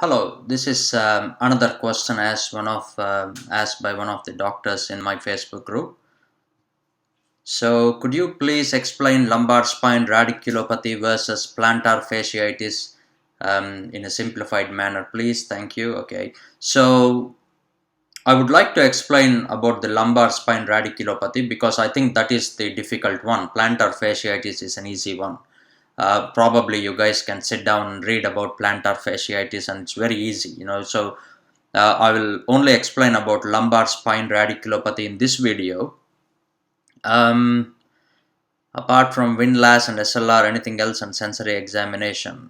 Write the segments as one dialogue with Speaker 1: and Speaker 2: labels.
Speaker 1: Hello, this is another question asked by one of the doctors in my Facebook group. So, could you please explain lumbar spine radiculopathy versus plantar fasciitis in a simplified manner, please? Thank you. Okay, so I would like to explain about the lumbar spine radiculopathy because I think that is the difficult one. Plantar fasciitis is an easy one. Probably you guys can sit down and read about plantar fasciitis, and it's very easy, So I will only explain about lumbar spine radiculopathy in this video. Apart from windlass and SLR, anything else on sensory examination?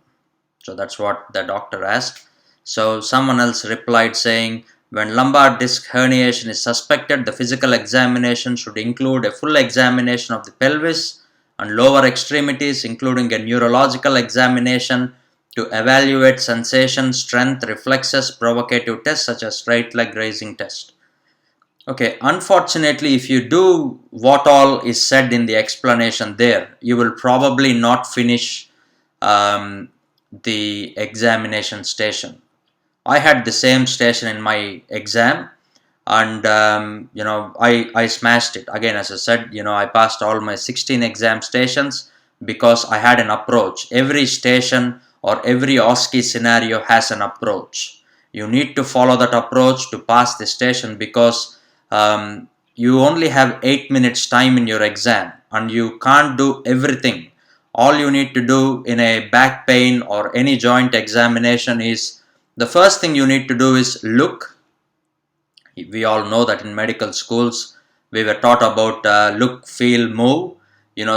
Speaker 1: So that's what the doctor asked. So someone else replied saying, when lumbar disc herniation is suspected, the physical examination should include a full examination of the pelvis and lower extremities, including a neurological examination to evaluate sensation, strength, reflexes, provocative tests such as straight leg raising test. Okay, unfortunately, if you do what all is said in the explanation there, you will probably not finish the examination station. I had the same station in my exam, and I smashed it. Again, as I said, I passed all my 16 exam stations because I had an approach. Every station or every OSCE scenario has an approach. You need to follow that approach to pass the station because you only have 8 minutes time in your exam and you can't do everything. All you need to do in a back pain or any joint examination is, the first thing you need to do is look. We all know that in medical schools we were taught about look, feel, move,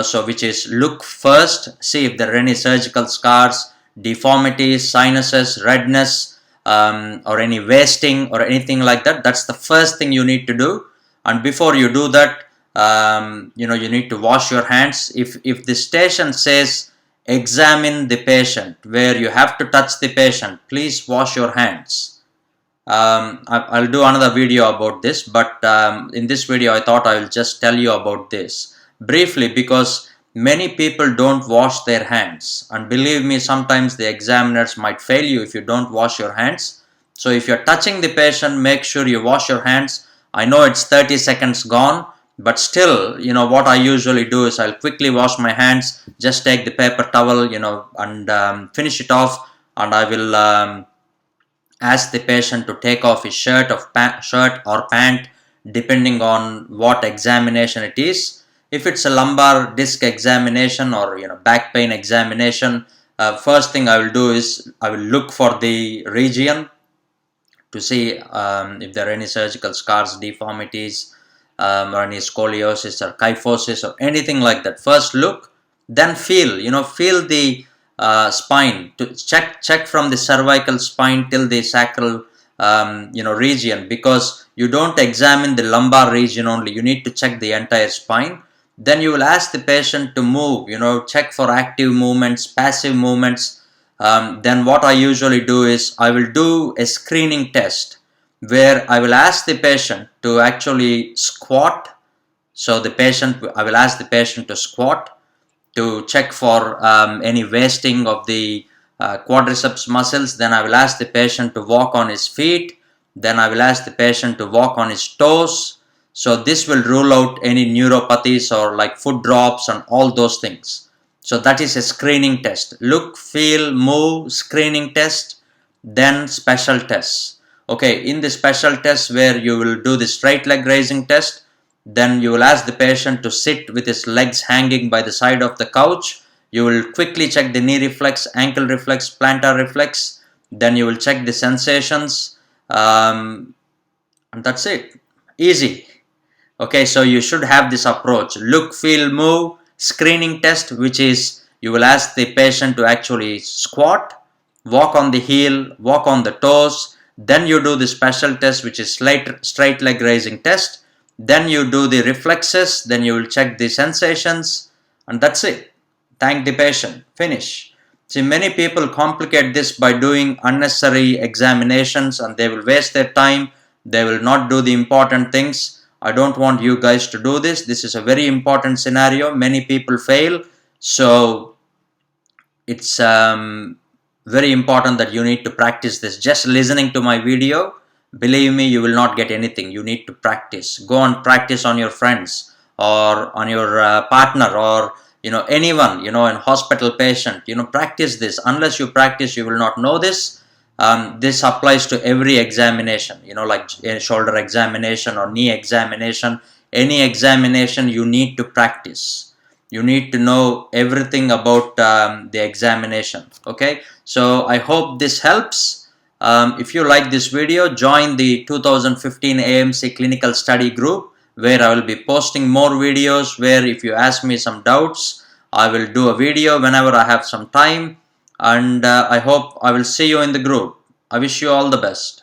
Speaker 1: so which is look first, see if there are any surgical scars, deformities, sinuses, redness, or any wasting or anything like that. That's the first thing you need to do. And before you do that, you need to wash your hands. If the station says examine the patient, where you have to touch the patient, please wash your hands. I'll do another video about this, but in this video I thought I will just tell you about this briefly because many people don't wash their hands, and believe me, sometimes the examiners might fail you if you don't wash your hands. So if you're touching the patient, make sure you wash your hands. I know it's 30 seconds gone, but still, what I usually do is I'll quickly wash my hands, just take the paper towel, and finish it off, and I will ask the patient to take off his shirt or pant depending on what examination it is. If it's a lumbar disc examination or back pain examination, first thing I will do is I will look for the region to see if there are any surgical scars, deformities, or any scoliosis or kyphosis or anything like that. First look, then feel. Feel the spine to check from the cervical spine till the sacral region, because you don't examine the lumbar region only. You need to check the entire spine. Then you will ask the patient to move. Check for active movements, passive movements. Then what I usually do is I will do a screening test where I will ask the patient to actually squat. So I will ask the patient to squat to check for any wasting of the quadriceps muscles. Then I will ask the patient to walk on his feet. Then I will ask the patient to walk on his toes. So this will rule out any neuropathies or like foot drops and all those things. So that is a screening test. Look, feel, move, screening test, then special tests. Okay, in the special test where you will do the straight leg raising test, then you will ask the patient to sit with his legs hanging by the side of the couch. You will quickly check the knee reflex, ankle reflex, plantar reflex. Then you will check the sensations. And that's it. Easy. Okay, so you should have this approach. Look, feel, move, screening test, which is you will ask the patient to actually squat, walk on the heel, walk on the toes. Then you do the special test, which is straight leg raising test. Then you do the reflexes, then you will check the sensations, and that's it. Thank the patient. Finish. See, many people complicate this by doing unnecessary examinations and they will waste their time. They will not do the important things. I don't want you guys to do this. This is a very important scenario. Many people fail. So it's very important that you need to practice this. Just listening to my video, believe me, you will not get anything. You need to practice. Go and practice on your friends or on your partner, or anyone, in hospital patient. Practice this. Unless you practice, you will not know this. This applies to every examination, like a shoulder examination or knee examination. Any examination, you need to practice. You need to know everything about the examination. Okay, so I hope this helps. If you like this video, join the 2015 AMC clinical study group, where I will be posting more videos, where if you ask me some doubts, I will do a video whenever I have some time. And I hope I will see you in the group. I wish you all the best.